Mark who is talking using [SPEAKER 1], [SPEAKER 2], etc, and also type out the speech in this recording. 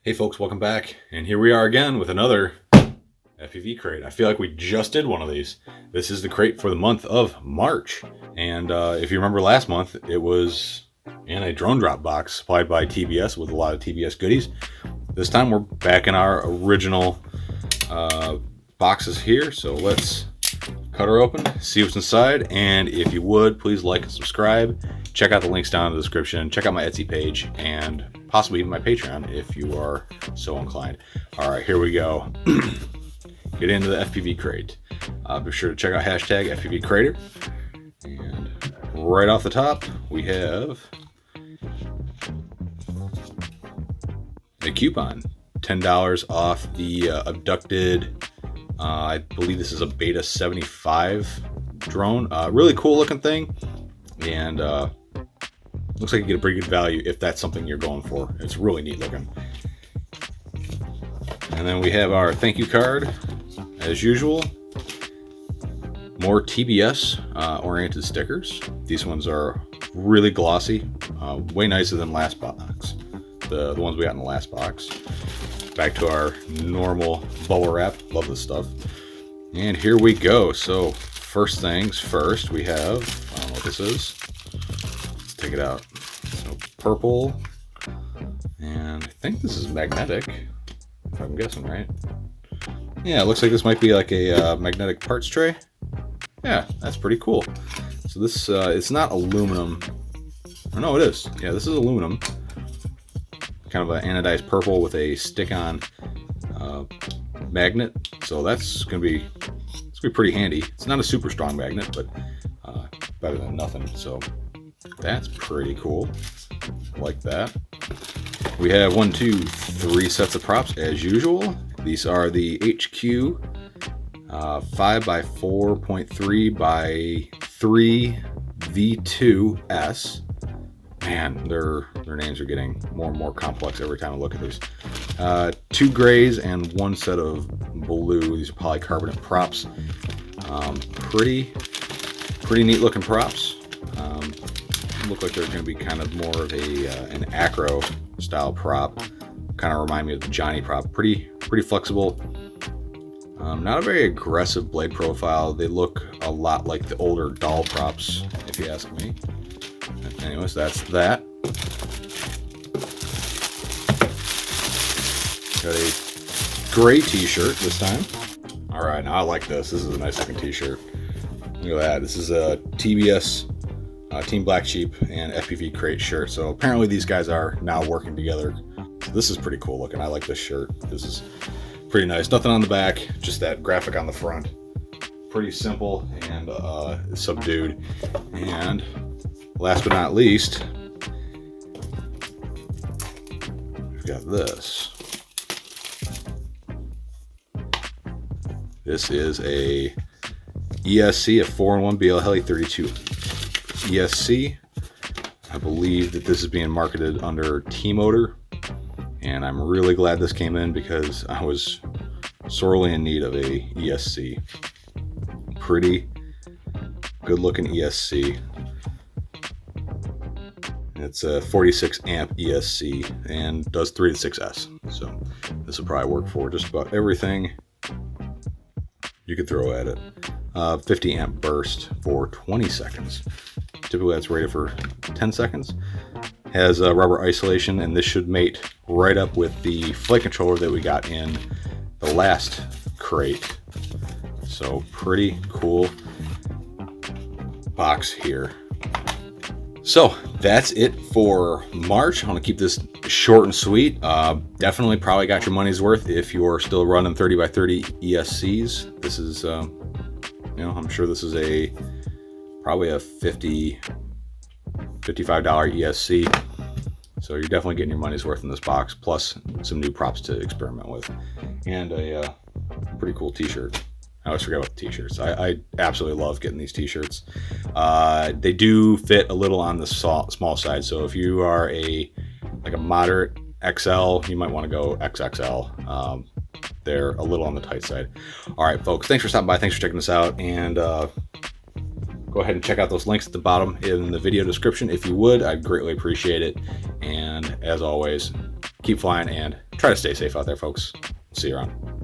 [SPEAKER 1] Hey folks, welcome back. And here we are again with another FPV crate. I feel like we just did one of these. This is the crate for the month of March. And if you remember last month, it was in a drone drop box supplied by TBS with a lot of TBS goodies. This time we're back in our original boxes here. So let's cut her open, see what's inside. And if you would, please like and subscribe. Check out the links down in the description. Check out my Etsy page and possibly even my Patreon if you are so inclined. All right, here we go. Get into the FPV crate. Be sure to check out hashtag FPV Crater. And right off the top, we have a coupon, $10 off the abducted. I believe this is a Beta 75 drone. Really cool looking thing, and looks like you get a pretty good value if that's something you're going for. It's really neat looking. And then we have our thank you card, as usual. More TBS oriented stickers. These ones are really glossy, way nicer than last box. The ones we got in the last box. Back to our normal bubble wrap. Love this stuff. And here we go. So first things first, we have, I don't know what this is. Let's take it out. So purple, and I think this is magnetic, if I'm guessing right. Yeah, it looks like this might be like a magnetic parts tray. Yeah, that's pretty cool. So this, it's not aluminum. Oh, no, it is. Yeah, this is aluminum. Kind of an anodized purple with a stick-on magnet. So that's gonna be pretty handy. It's not a super strong magnet, but better than nothing. So that's pretty cool. Like that. We have 1, 2, 3 sets of props as usual. These are the HQ 5 by 4.3 by 3 V2S. Man, their names are getting more and more complex every time I look at these. 2 grays and 1 set of blue. These are polycarbonate props. Pretty neat looking props. Look like they're going to be kind of more of an acro style prop. Kind of remind me of the Johnny prop. Pretty flexible. Not a very aggressive blade profile. They look a lot like the older doll props, if you ask me. Anyways, that's that. Got a gray t-shirt this time. All right, now I like this. This is a nice looking t-shirt. Look at that. This is a TBS Team Black Sheep and FPV Crate shirt. So apparently these guys are now working together. So this is pretty cool looking. I like this shirt. This is pretty nice. Nothing on the back, just that graphic on the front. Pretty simple and subdued. And last but not least, we've got this. This is a ESC, a 4-in-1 BL Heli 32 ESC. I believe that this is being marketed under T-Motor, and I'm really glad this came in because I was sorely in need of a ESC. Pretty good looking ESC. It's a 46 amp ESC and does 3 to 6S. So this will probably work for just about everything you could throw at it. 50 amp burst for 20 seconds. Typically that's rated for 10 seconds. Has rubber isolation, and this should mate right up with the flight controller that we got in the last crate. So pretty cool box here. So that's it for March. I want to keep this short and sweet. Definitely probably got your money's worth if you're still running 30 by 30 ESCs. This is, I'm sure this is probably a $55 ESC. So you're definitely getting your money's worth in this box, plus some new props to experiment with, and a pretty cool t-shirt. I always forget about the t-shirts. I absolutely love getting these t-shirts. They do fit a little on the small side, so if you are like a moderate XL, you might want to go XXL. They're a little on the tight side. All right, folks, thanks for stopping by. Thanks for checking this out, and go ahead and check out those links at the bottom in the video description if you would. I'd greatly appreciate it. And as always, keep flying, and try to stay safe out there, folks. See you around.